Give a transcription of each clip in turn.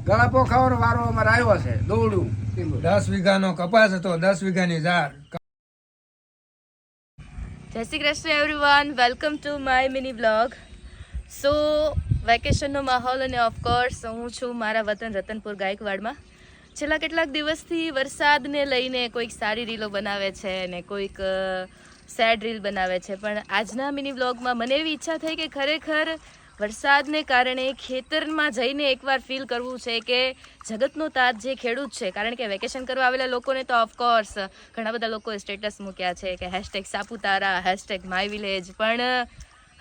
ગળાપો ખાવાનો વારો અમારે આવ્યો છે દોડું 10 વીઘાનો કપાસ હતો, 10 વીઘાની ઝાર. જય Shri Krishna everyone, welcome to my mini blog. So વેકેશનનો માહોલ અને ઓફકોર્સ હું છું મારા વતન રતનપુર ગાયકવાડમાં. છેલ્લા કેટલાક દિવસથી વરસાદને લઈને કોઈક સારી રીલો બનાવે છે ને કોઈક સેડ રીલ બનાવે છે, પણ આજના મિની બ્લોગમાં મને એવી ઈચ્છા થઈ કે ખરેખર વરસાદને કારણે ખેતરમાં જઈને એકવાર ફીલ કરવું છે કે જગતનો તાજ જે ખેડૂત છે, કારણ કે વેકેશન કરવા આવેલા લોકોને તો ઓફકોર્સ ઘણા બધા લોકોએ સ્ટેટસ મૂક્યા છે કે hashtag Saputara, hashtag my village, પણ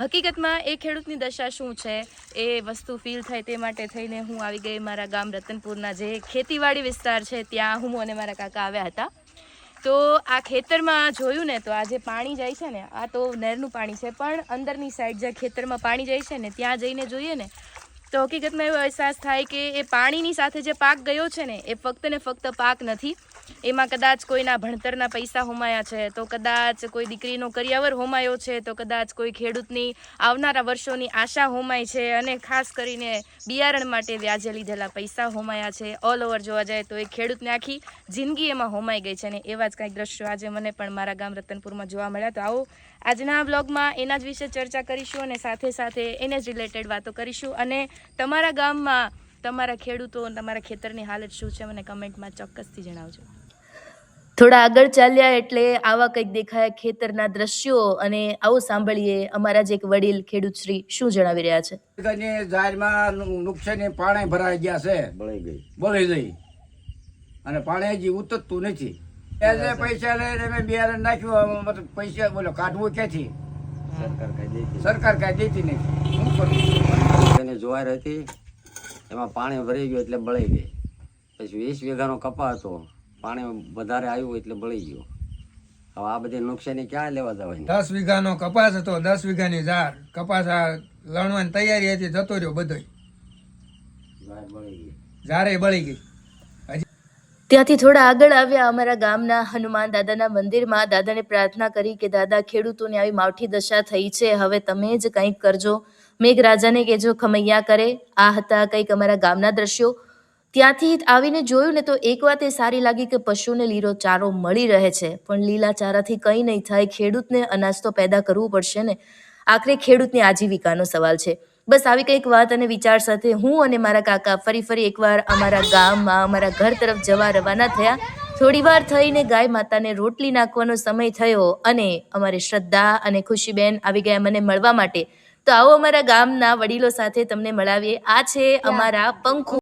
હકીકતમાં એ ખેડૂતની દશા શું છે એ વસ્તુ ફીલ થાય તે માટે થઈને હું આવી ગઈ મારા ગામ રતનપુરના જે ખેતીવાડી વિસ્તાર છે ત્યાં હું અને મારા કાકા આવ્યા હતા. તો આ ખેતરમાં જોયું ને તો આ જે પાણી જાય છે ને આ તો નહેરનું પાણી છે, પણ અંદરની સાઈડ જે ખેતરમાં પાણી જાય છે ને ત્યાં જઈને જોઈએ ને તો હકીકતમાં એવો અહેસાસ થાય કે એ પાણીની સાથે જે પાક ગયો છે ને એ ફક્ત ને ફક્ત પાક નથી, એમાં કદાચ કોઈના ભણતરના પૈસા હોમાયા છે, તો કદાચ કોઈ દીકરીનો કરિયાવર હોમાયો છે, તો કદાચ કોઈ ખેડૂતની આવનારા વર્ષોની આશા હોમાય છે, અને ખાસ કરીને બિયારણ માટે વ્યાજે લીધેલા પૈસા હોમાયા છે. ઓલ ઓવર જોવા જાય તો એ ખેડૂતને આખી જિંદગી એમાં હોમાઈ ગઈ છે, અને એવા જ કંઈક દ્રશ્યો આજે મને પણ મારા ગામ રતનપુરમાં જોવા મળ્યા. તો આવો આજના બ્લોગમાં એના જ વિશે ચર્ચા કરીશું અને સાથે સાથે એને જ રિલેટેડ વાતો કરીશું. અને તમારા ગામમાં તમારા ખેડૂતો તમારા ખેતરની હાલત શું છે મને કમેન્ટમાં ચોક્કસથી જણાવજો. થોડા આગળ ચાલ્યા એટલે આવા કંઈક દેખાયા ખેતરના દ્રશ્યો, અને આવો સાંભળીએ અમારા જ એક વડીલ ખેડૂત શ્રી શું જણાવી રહ્યા છે. જાહેરમાં નુકસાની પાણી ભરાઈ ગયા છે, બળી ગઈ અને પાણી હજી ઉતરતું નથી. એટલે પૈસા લઈને મેં બિયારણ નાખ્યું, મતલબ પૈસા બોલો કાઢવું ક્યાંથી? સરકાર કાંઈ દેતી નથી. શું કરવું? જુવાર હતી એમાં પાણી ભરાઈ ગયું એટલે બળી ગઈ. પછી 20 વીઘાનો કપા હતો, પાણી વધારે આવ્યું એટલે બળી ગયો. હવે આ બધી નુકસાની ક્યાં લેવા જવાની? 10 વીઘાનો કપાસ હતો, 10 વીઘાની ઝાર. કપાસ આ લણવાની તૈયારી હતી, જતો રહ્યો બધોય. ઝારે બળી ગઈ. ત્યાંથી થોડા આગળ આવ્યા અમારા ગામના હનુમાન દાદાના મંદિરમાં. દાદાને પ્રાર્થના કરી કે દાદા, ખેડૂતોને આવી માવઠી દશા થઈ છે, હવે તમે જ કંઈક કરજો, મેઘરાજાને કહેજો ખમૈયા કરે. આ હતા કંઈક અમારા ગામના દ્રશ્યો. ત્યાંથી આવીને જોયું ને તો એક વાત એ સારી લાગી કે પશુને લીલો ચારો મળી રહે છે, પણ લીલા ચારાથી કંઈ નહીં થાય, ખેડૂતને અનાજ તો પેદા કરવું પડશે ને. આખરે ખેડૂતની આજીવિકાનો સવાલ છે. બસ આવી કંઈક વાત અને વિચાર સાથે હું અને મારા કાકા ફરી એકવાર અમારા ગામમાં અમારા ઘર તરફ જવા રવાના થયા. થોડી વાર થઈને ગાય માતાને રોટલી નાખવાનો સમય થયો અને અમારી શ્રદ્ધા અને ખુશીબેન આવી ગયા મને મળવા માટે. તો આવો અમારા ગામના વડીલો સાથે તમને મળાવીએ. આ છે અમારા પંખુ.